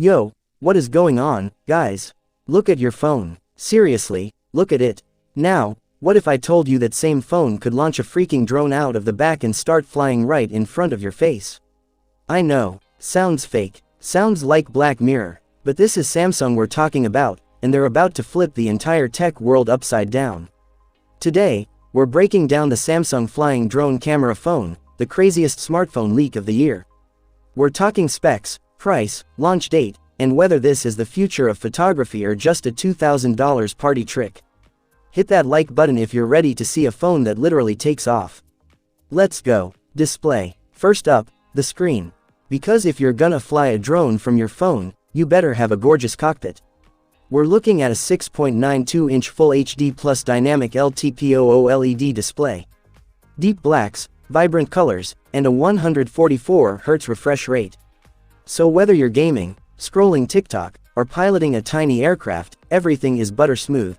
Yo, what is going on, guys? Look at your phone. Seriously, look at it. Now, what if I told you that same phone could launch a freaking drone out of the back and start flying right in front of your face? I know, sounds fake, sounds like Black Mirror, but this is Samsung we're talking about, and they're about to flip the entire tech world upside down. Today, we're breaking down the Samsung flying drone camera phone, the craziest smartphone leak of the year. We're talking specs, price, launch date, and whether this is the future of photography or just a $2,000 party trick. Hit that like button if you're ready to see a phone that literally takes off. Let's go. Display. First up, the screen. Because if you're gonna fly a drone from your phone, you better have a gorgeous cockpit. We're looking at a 6.92-inch Full HD Plus dynamic LTPO OLED display. Deep blacks, vibrant colors, and a 144 Hz refresh rate. So whether you're gaming, scrolling TikTok, or piloting a tiny aircraft, everything is butter smooth.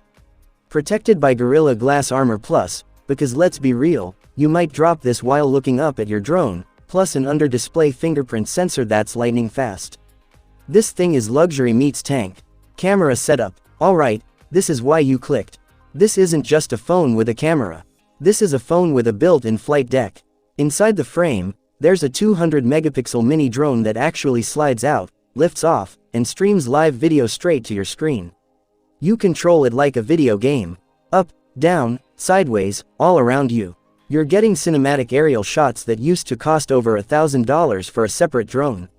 Protected by Gorilla Glass Armor Plus, because let's be real, you might drop this while looking up at your drone, plus an under-display fingerprint sensor that's lightning fast. This thing is luxury meets tank. Camera setup. Alright, this is why you clicked. This isn't just a phone with a camera. This is a phone with a built-in flight deck. Inside the frame, there's a 200-megapixel mini drone that actually slides out, lifts off, and streams live video straight to your screen. You control it like a video game. Up, down, sideways, all around you. You're getting cinematic aerial shots that used to cost over $1,000 for a separate drone.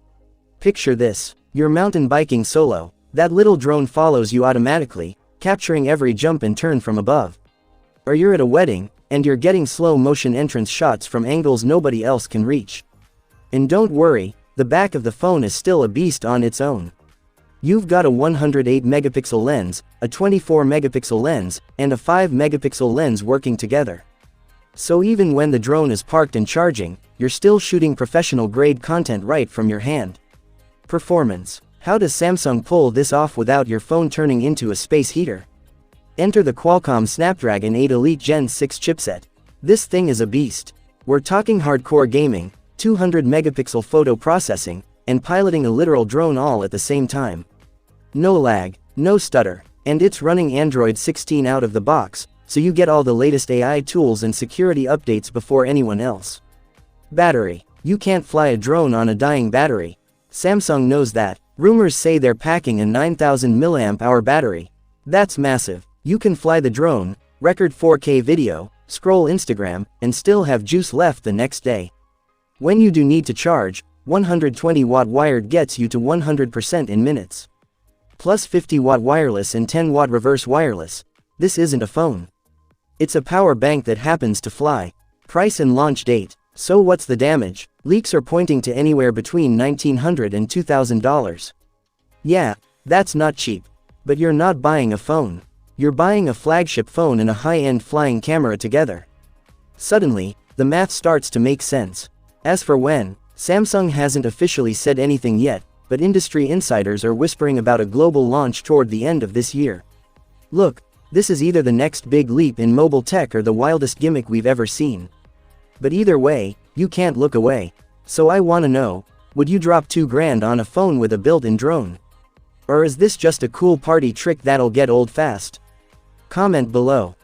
Picture this. You're mountain biking solo. That little drone follows you automatically, capturing every jump and turn from above. Or you're at a wedding, and you're getting slow-motion entrance shots from angles nobody else can reach. And don't worry, the back of the phone is still a beast on its own. You've got a 108-megapixel lens, a 24-megapixel lens, and a 5-megapixel lens working together. So even when the drone is parked and charging, you're still shooting professional-grade content right from your hand. Performance. How does Samsung pull this off without your phone turning into a space heater? Enter the Qualcomm Snapdragon 8 Elite Gen 6 chipset. This thing is a beast. We're talking hardcore gaming, 200-megapixel photo processing, and piloting a literal drone all at the same time. No lag, no stutter, and it's running Android 16 out of the box, so you get all the latest AI tools and security updates before anyone else. Battery. You can't fly a drone on a dying battery. Samsung knows that. Rumors say they're packing a 9,000 mAh battery. That's massive. You can fly the drone, record 4K video, scroll Instagram, and still have juice left the next day. When you do need to charge, 120-watt wired gets you to 100% in minutes. Plus 50-watt wireless and 10-watt reverse wireless. This isn't a phone. It's a power bank that happens to fly. Price and launch date. So what's the damage? Leaks are pointing to anywhere between $1,900 and $2,000. Yeah, that's not cheap. But you're not buying a phone. You're buying a flagship phone and a high-end flying camera together. Suddenly, the math starts to make sense. As for when, Samsung hasn't officially said anything yet, but industry insiders are whispering about a global launch toward the end of this year. Look, this is either the next big leap in mobile tech or the wildest gimmick we've ever seen. But either way, you can't look away. So I wanna know, would you drop $2,000 on a phone with a built-in drone? Or is this just a cool party trick that'll get old fast? Comment below.